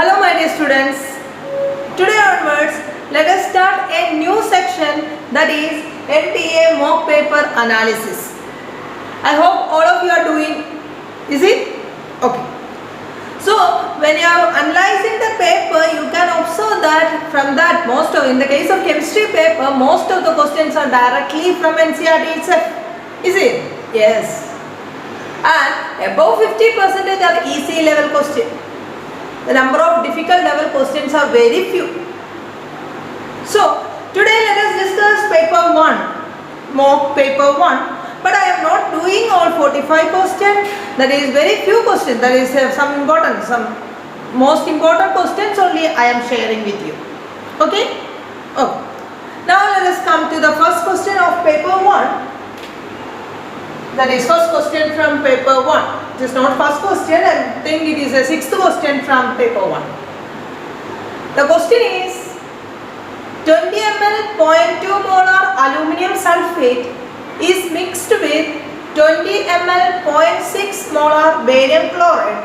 Hello my dear students. Today onwards, let us start a new section, that is NTA mock paper analysis. I hope all of you are doing. Is it? Okay. So when you are analyzing the paper, you can observe that from that in the case of chemistry paper, most of the questions are directly from NCERT itself. Is it? Yes. And above 50% are easy level questions. The number of difficult level questions are very few. So today let us discuss paper 1, mock paper 1. But I am not doing all 45 questions. That is very few questions. That is some most important questions only I am sharing with you. Okay? Okay. Now let us come to the first question of paper 1. That is first question from paper 1. It is not first question, I think it is a sixth question from paper 1. The question is 20 ml 0.2 molar aluminium sulfate is mixed with 20 ml 0.6 molar barium chloride.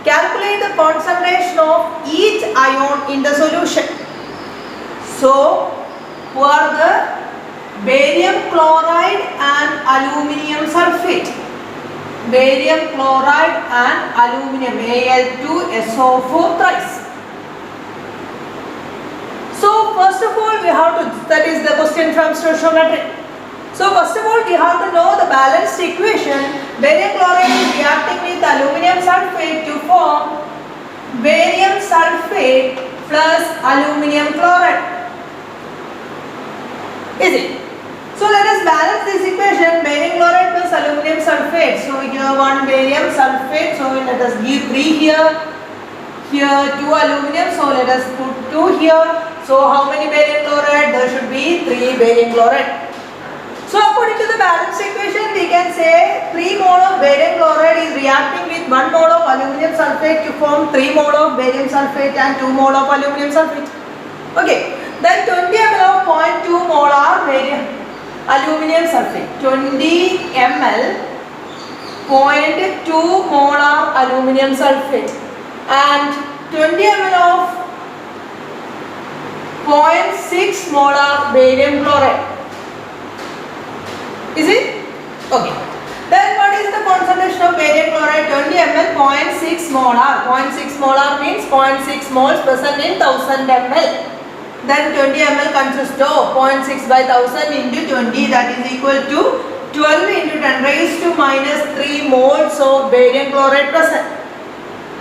Calculate the concentration of each ion in the solution. So, who are the barium chloride and aluminium sulfate? Barium chloride and aluminium, Al2SO4 thrice. So first of all we have to, that is the question from stoichiometry. So first of all we have to know the balanced equation. Barium chloride is reacting with aluminium sulfate to form barium sulfate plus aluminium chloride. Is it? So let us balance this equation, barium chloride plus aluminium sulfate. So here one barium sulfate, so let us give 3 here, here 2 aluminium, so let us put 2 here. So how many barium chloride? There should be 3 barium chloride. So according to the balance equation, we can say 3 mole of barium chloride is reacting with 1 mole of aluminium sulfate to form 3 mole of barium sulfate and 2 mole of aluminium sulfate. Okay, then 20 ml of 0.2 molar barium aluminium sulfate, 20 ml 0.2 molar aluminium sulfate and 20 ml of 0.6 molar barium chloride. Is it? Okay. Then what is the concentration of barium chloride? 20 ml 0.6 molar. 0.6 molar means 0.6 moles present in 1000 ml. Then 20 ml consists of 0.6 by 1000 into 20, that is equal to 12 into 10 raised to minus 3 moles of barium chloride present.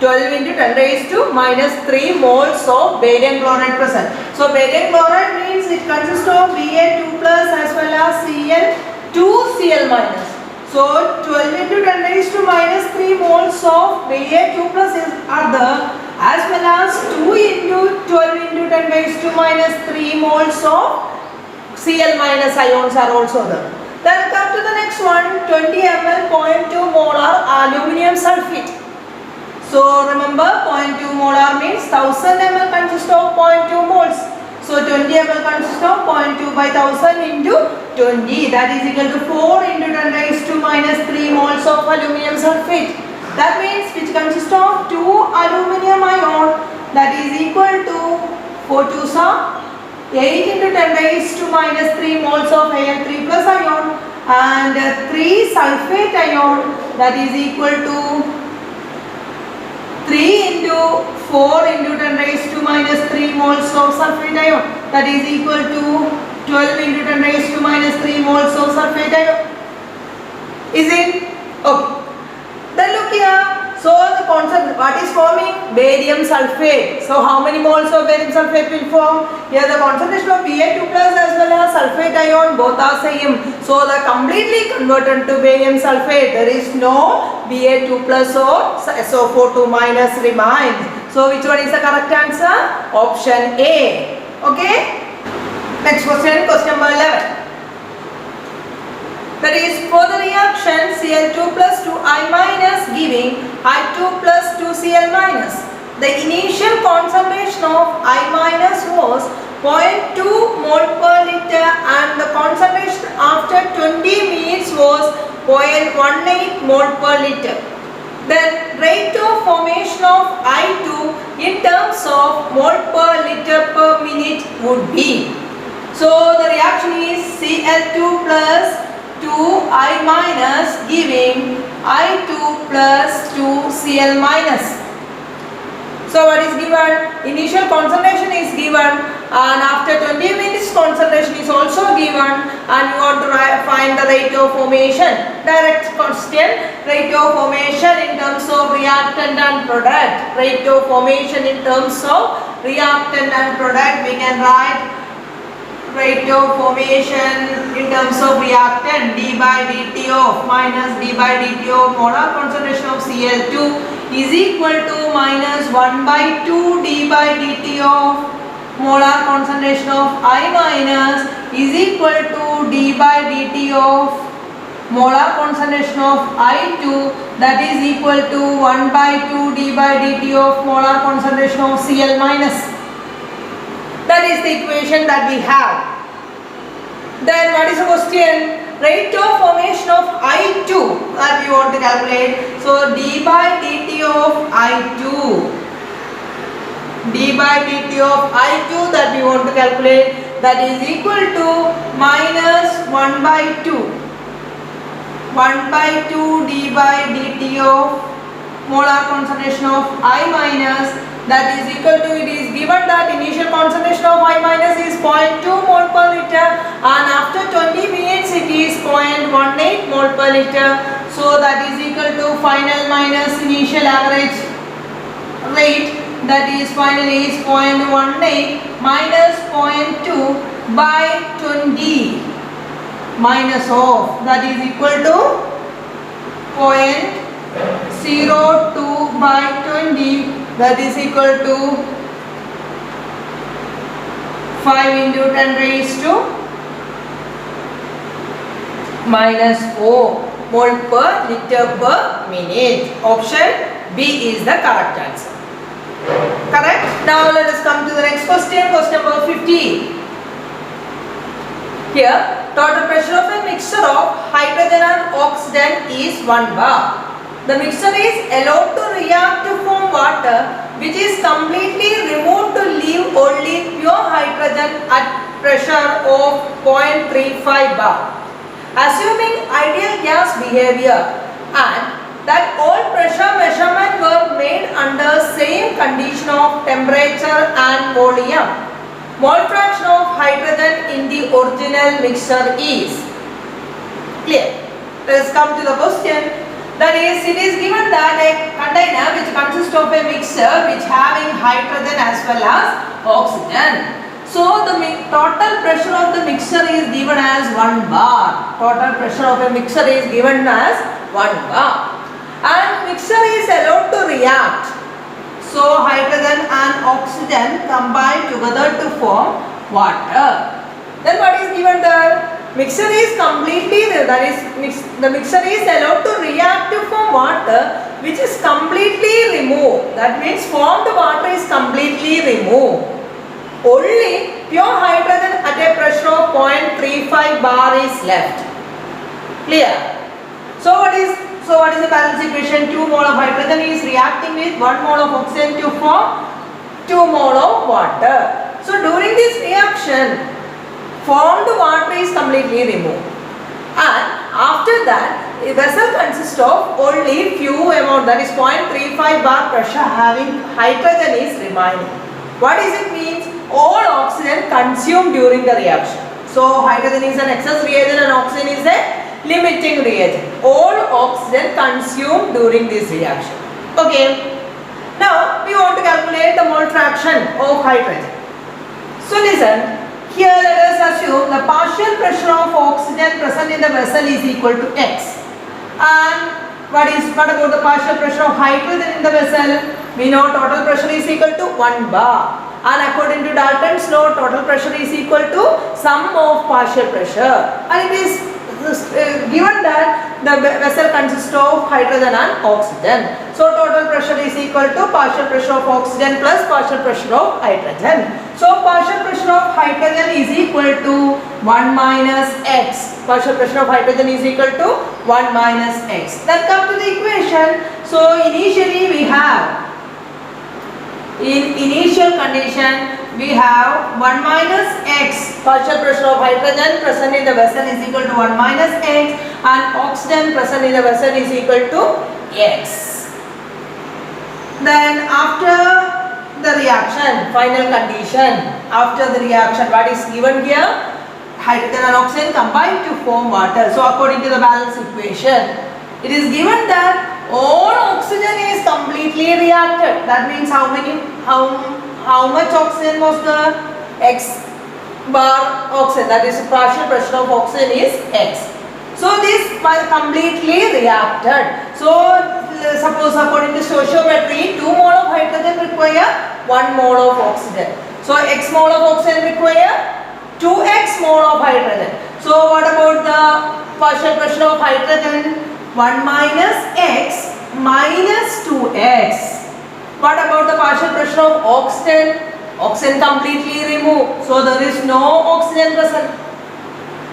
12 into 10 raised to minus 3 moles of barium chloride present. So barium chloride means it consists of Ba2 plus as well as Cl2Cl minus. So 12 into 10 raised to minus 3 moles of Ba2 plus are there, as well as 2 into 12 into 10 raised to minus 3 moles of Cl minus ions are also there. Then come to the next one, 20 ml 0.2 molar aluminium sulfate. So remember 0.2 molar means 1000 ml consists of 0.2 moles. So 20 ml consists of 0.2 by 1000 into 20, that is equal to 4 into 10 raised to minus 3 moles of aluminium sulfate. That means which consists of 2 aluminium ion, that is equal to 4 2s are 8 into 10 raised to minus 3 moles of Al3 plus ion and 3 sulfate ion, that is equal to 3 into 4 into 10 raised to minus 3 moles of sulfate ion, that is equal to 12 into 10 raised to minus 3 moles of sulfate ion. Is it? Okay. Then look here. So the concept, what is forming? Barium sulfate. So how many moles of barium sulfate will form? Here the concentration of Ba2 plus as well as sulfate ion both are same. So they are completely converted to barium sulfate. There is no Ba2 plus or SO4 2 minus remains. So which one is the correct answer? Option A. Okay. Next question, question number 11. That is for the reaction Cl2 plus 2I minus giving I2 plus 2Cl minus. The initial concentration of I minus was 0.2 mole per liter and the concentration after 20 minutes was 0.18 mole per liter. Then rate of formation of I2 in terms of mole per liter per minute would be. So the reaction is Cl2 plus 2I minus giving I2 plus 2Cl minus. So what is given? Initial concentration is given, and after 20 minutes concentration is also given, and you want to find the rate of formation. Direct question, rate of formation in terms of reactant and product. Rate of formation in terms of reactant and product, we can write rate of formation in terms of reactant d by dt of minus d by dt of molar concentration of Cl2 is equal to minus 1 by 2 d by dt of molar concentration of I minus is equal to d by dt of molar concentration of I2, that is equal to 1 by 2 d by dt of molar concentration of Cl minus. That is the equation that we have. Then what is the question? Rate of formation of I2 that we want to calculate. So d by dt of I2, d by dt of I2 that we want to calculate, that is equal to minus 1 by 2, 1 by 2 d by dt of molar concentration of I minus, that is equal to, it is given that initial concentration of I minus is 0.2 mole per liter, and after 20 minutes it is 0.18 mole per liter. So that is equal to final minus initial average rate, that is finally is 0.18 minus 0.2 by 20 minus of, that is equal to 0.02 by 20, that is equal to 5 into 10 raised to minus 4 mole per liter per minute. Option B is the correct answer. Correct? Now let us come to the next question, question number 50. Here, total pressure of a mixture of hydrogen and oxygen is 1 bar. The mixture is allowed to react to form water, which is completely removed to leave only pure hydrogen at pressure of 0.35 bar. Assuming ideal gas behavior and that all pressure measurements were made under same condition of temperature and volume, mole fraction of hydrogen in the original mixture is clear. Let us come to the question. That is, it is given that a container which consists of a mixture which having hydrogen as well as oxygen. So the total pressure of the mixture is given as 1 bar. Total pressure of a mixture is given as 1 bar. And mixture is allowed to react. So hydrogen and oxygen combine together to form water. Then what is given there? Mixture is completely, that is the mixture is allowed to react to form water which is completely removed. That means formed water is completely removed. Only pure hydrogen at a pressure of 0.35 bar is left. Clear? So what is the balance equation? 2 mole of hydrogen is reacting with 1 mole of oxygen to form 2 mole of water. So during this reaction, formed water is completely removed, and after that a vessel consists of only few amount, that is 0.35 bar pressure having hydrogen is remaining. What does it mean? All oxygen consumed during the reaction. So hydrogen is an excess reagent and oxygen is a limiting reagent. All oxygen consumed during this reaction. Okay. Now we want to calculate the mole fraction of hydrogen. So listen. Here let us assume the partial pressure of oxygen present in the vessel is equal to X. And what about the partial pressure of hydrogen in the vessel? We know total pressure is equal to 1 bar. And according to Dalton's law, total pressure is equal to sum of partial pressure. And it is given that the vessel consists of hydrogen and oxygen. So total pressure is equal to partial pressure of oxygen plus partial pressure of hydrogen. So partial pressure of hydrogen is equal to 1 minus X. Partial pressure of hydrogen is equal to 1 minus X. Then come to the equation. So initially we have, in initial condition we have 1 minus x, partial pressure of hydrogen present in the vessel is equal to 1 minus x, and oxygen present in the vessel is equal to x. Then after the reaction, final condition, after the reaction, what is given here? Hydrogen and oxygen combine to form water. So according to the balance equation, it is given that all oxygen is completely reacted. That means how much oxygen was the x bar oxygen, that is partial pressure of oxygen is x. So this was completely reacted. So suppose according to stoichiometry, 2 mole of hydrogen require 1 mole of oxygen. So x mole of oxygen require 2x mole of hydrogen. So what about the partial pressure of hydrogen? 1 minus x minus 2x. What about the partial pressure of oxygen? Oxygen completely removed. So there is no oxygen present.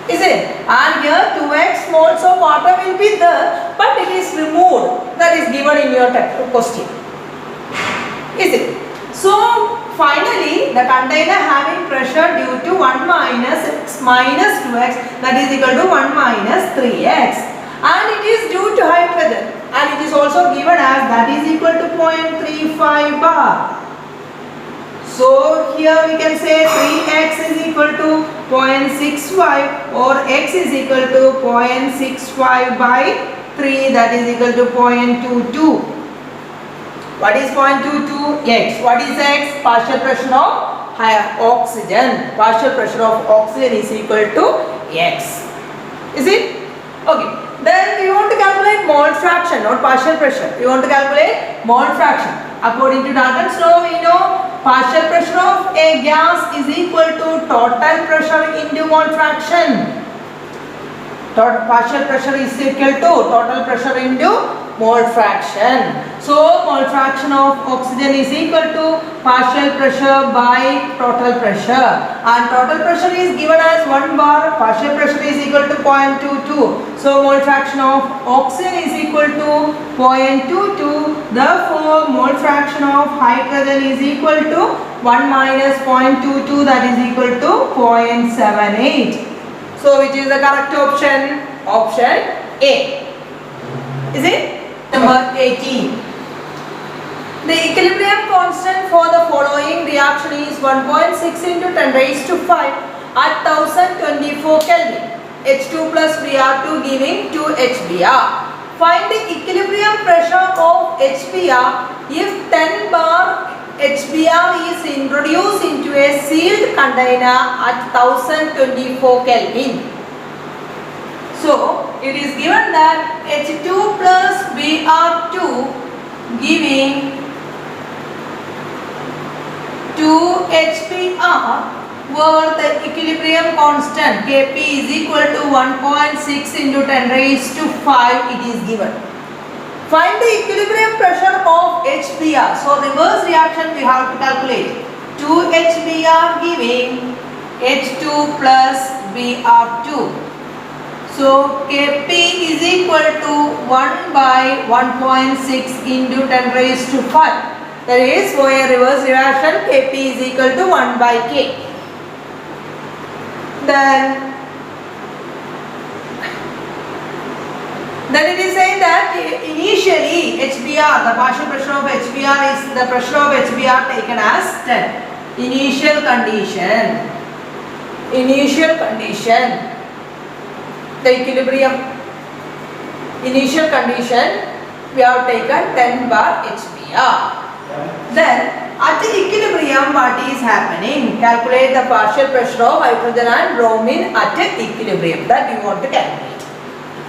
Is it? And here 2x moles of water will be there, but it is removed. That is given in your question. Is it? So finally the container having pressure due to 1 minus x minus 2x, that is equal to 1 minus 3x. And it is due to hydrogen, and it is also given as that is equal to 0.35 bar. So here we can say 3x is equal to 0.65 or x is equal to 0.65 by 3, that is equal to 0.22. What is 0.22? X. What is x? Partial pressure of oxygen. Partial pressure of oxygen is equal to x. Is it? Okay. Then we want to calculate mole fraction, not partial pressure. We want to calculate mole fraction. According to Dalton's law, we know partial pressure of a gas is equal to total pressure into mole fraction. Partial pressure is equal to total pressure into mole fraction. So mole fraction of oxygen is equal to partial pressure by total pressure, and total pressure is given as 1 bar, partial pressure is equal to 0.22. So mole fraction of oxygen is equal to 0.22. Therefore mole fraction of hydrogen is equal to 1 minus 0.22, that is equal to 0.78. So which is the correct option? Option A. Is it? Number 18. The equilibrium constant for the following reaction is 1.6 into 10 raised to 5 at 1024 Kelvin. H2 plus Br2 giving 2 HBr. Find the equilibrium pressure of HBr if 10 bar HBr is introduced into a sealed container at 1024 Kelvin. So it is given that H2 plus Br2 giving 2 HBr, where the equilibrium constant Kp is equal to 1.6 into 10 raised to 5 it is given. Find the equilibrium pressure of HBr. So reverse reaction we have to calculate. 2 HBr giving H2 plus Br2. So Kp is equal to 1 by 1.6 into 10 raised to 5. That is, for a reverse reaction Kp is equal to 1 by K. Then it is saying that initially HBr, the partial pressure of HBr is the pressure of HBr taken as 10. Initial condition. The equilibrium. Initial condition we have taken 10 bar HBr. Then at the equilibrium what is happening? Calculate the partial pressure of hydrogen and bromine at the equilibrium that we want to calculate.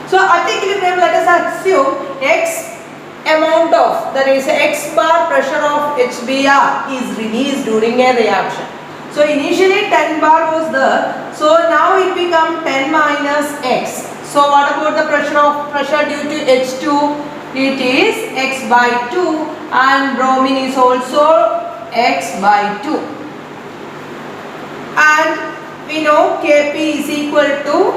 So at the equilibrium let us assume X amount of, that is X bar pressure of HBr is released during a reaction. So initially 10 bar was there. So now it becomes 10 minus X. So what about the pressure due to H2? It is X by 2 and bromine is also X by 2. And we know Kp is equal to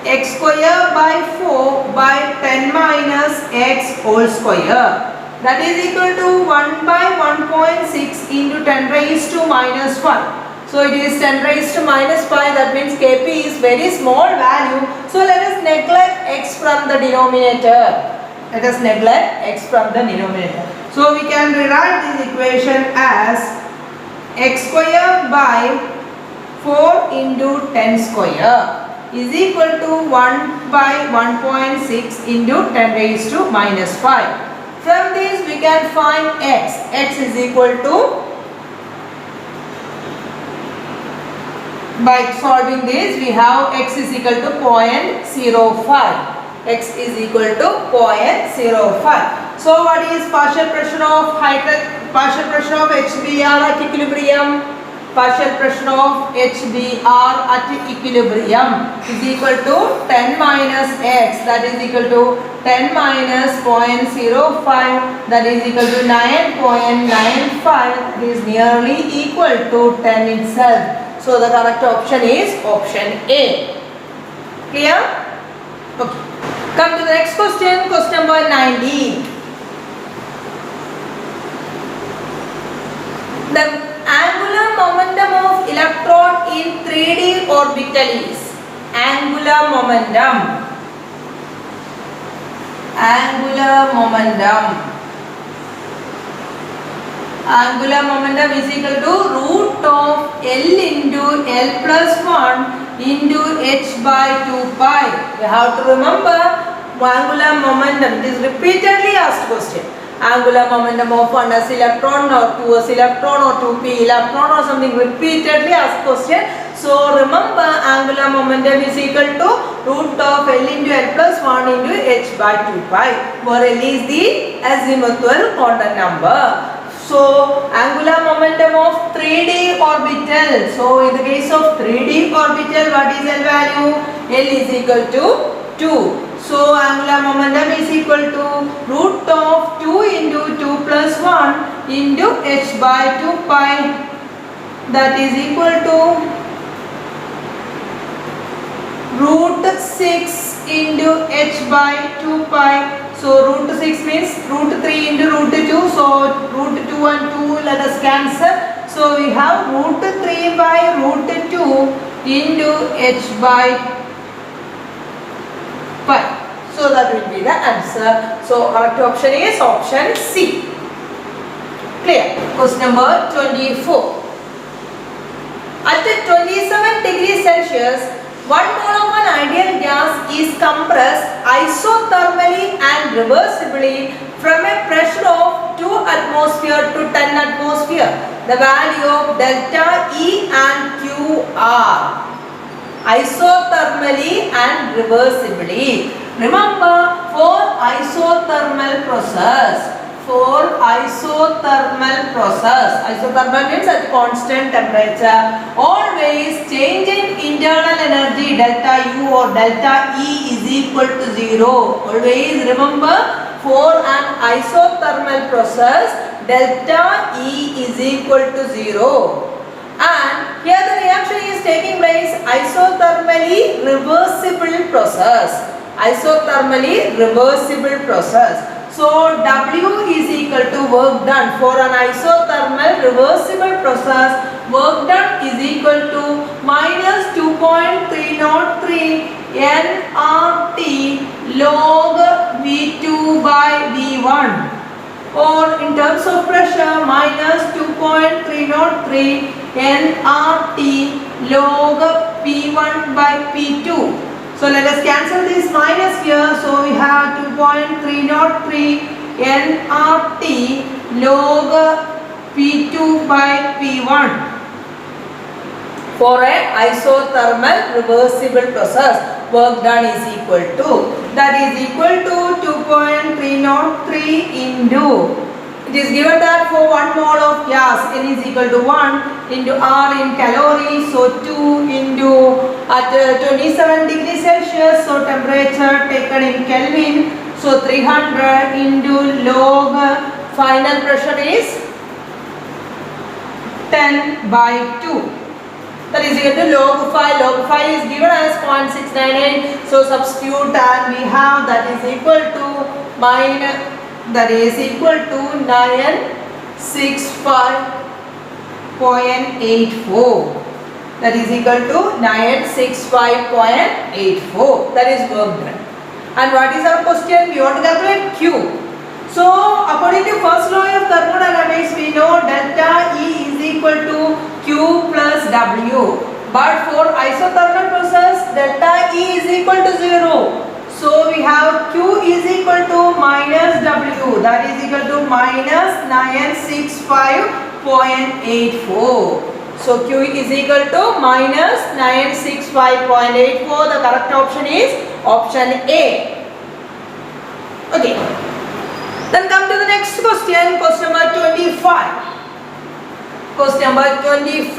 x square by 4 by 10 minus x whole square. That is equal to 1 by 1.6 into 10 raised to minus 1. So it is 10 raised to minus 5. That means Kp is very small value. So let us neglect x from the denominator. Let us neglect x from the denominator. So we can rewrite this equation as x square by 4 into 10 square is equal to 1 by 1.6 into 10 raised to minus 5. From this we can find x. X is equal to, by solving this we have x is equal to 0.05. X is equal to 0.05. So what is partial pressure of HBr at equilibrium? Partial pressure of HBr at equilibrium is equal to 10 minus x, that is equal to 10 minus 0.05, that is equal to 9.95, that is nearly equal to 10 itself. So the correct option is option A. Clear? Okay. Come to the next question, question number 19. The angular momentum of electron in 3D orbital is angular momentum is equal to root of L into L plus 1 into h by 2 pi. You have to remember angular momentum. It is repeatedly asked question. Angular momentum of 1s electron or 2s electron or 2p electron or something, repeatedly asked question. So remember angular momentum is equal to root of L into L plus 1 into h by 2 pi, where L is the azimuthal quantum number. So angular momentum of 3D orbital. So in the case of 3D orbital, what is L value? L is equal to 2. So angular momentum is equal to root of 2 into 2 plus 1 into h by 2 pi, that is equal to root 6 into h by 2 pi. So root 6 means root 3 into root 2. So root 2 and 2 let us cancel. So we have root 3 by root 2 into h by pi. So that will be the answer. So correct option is option C. Clear? Question number 24. At 27 degrees Celsius, 1 mole of an ideal gas is compressed isothermally and reversibly from a pressure of 2 atmosphere to 10 atmosphere. The value of delta E and Q are isothermally and reversibly. Remember, for isothermal process, isothermal means at constant temperature, always change in internal energy delta U or delta E is equal to 0. Always remember, for an isothermal process, delta E is equal to 0. And here the reaction is taking place isothermally reversible process. So W is equal to work done. For an isothermal reversible process, work done is equal to minus 2.303 nRT log V2 by V1. Or in terms of pressure, minus 2.303 nRT log P1 by P2. So let us cancel this minus here. So we have 2.303 nRT log P2 by P1 for a isothermal reversible process. Work done is equal to, that is equal to 2.303 into, it is given that for 1 mole of gas N is equal to 1 into R in calories. So 2 into at 27 degrees Celsius, so temperature taken in Kelvin, so 300 into log final pressure is 10 by 2. that is equal to log 5. Log 5 is given as 0.698. So substitute and we have that is equal to 965.84. That is equal to 965.84. That is work done. And what is our question? We want to calculate Q. So according to first law of thermodynamics, we know delta E is equal to Q plus W. But for isothermal process, delta E is equal to 0. So we have Q is equal to minus W. That is equal to minus 965.84. So Q is equal to minus 965.84. The correct option is option A. Okay. Then come to the next question. Question number 25. Question number 25.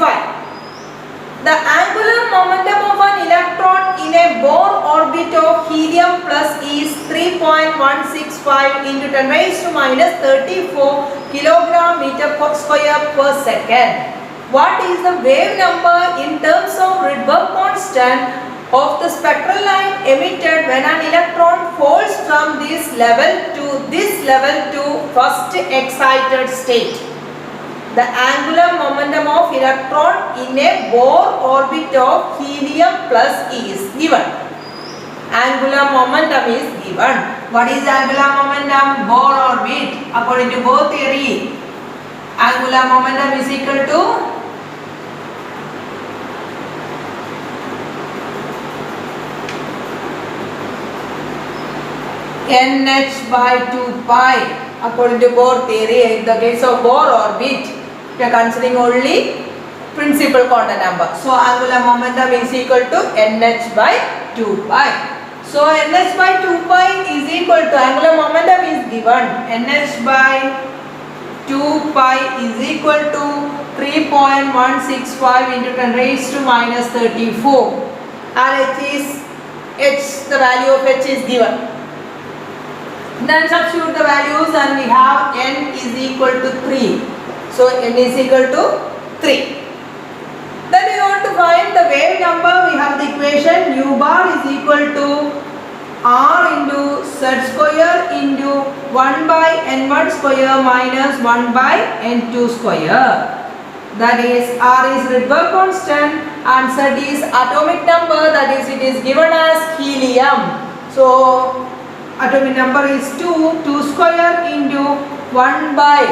The angular momentum of an electron in a Bohr orbit of helium plus is 3.165 into 10 raised to minus 34 kilogram meter per square per second. What is the wave number in terms of Rydberg constant of the spectral line emitted when an electron falls from this level to first excited state? The angular momentum of electron in a Bohr orbit of helium plus is given. Angular momentum is given. What is angular momentum? Bohr orbit. According to Bohr theory, angular momentum is equal to NH by 2 pi. According to Bohr theory, in the case of Bohr orbit, we are considering only principal quantum number. So angular momentum is equal to NH by 2 pi. So NH by 2 pi is equal to, angular momentum is given, NH by 2 pi is equal to 3.165 into 10 raised to minus 34. And the value of H is given. Then substitute the values and we have N is equal to 3. So N is equal to 3. Then we want to find the wave number. We have the equation U bar is equal to R into Z square into 1 by N1 square minus 1 by N2 square. That is, R is Rydberg constant and Z is atomic number, that is it is given as helium. So atomic number is 2 square into 1 by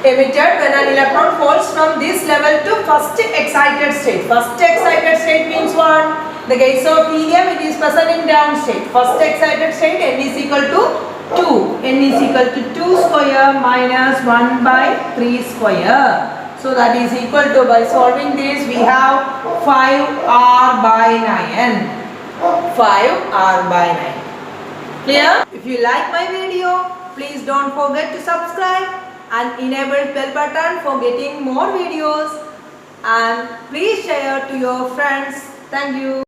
emitted when an electron falls from this level to first excited state. First excited state means what? The case of helium, it is present in ground state. First excited state, N is equal to 2. N is equal to 2 square minus 1 by 3 square. So that is equal to, by solving this, we have 5R by 9. 5R by 9. Clear? If you like my video, please don't forget to subscribe and enable bell button for getting more videos, and please share to your friends. Thank you.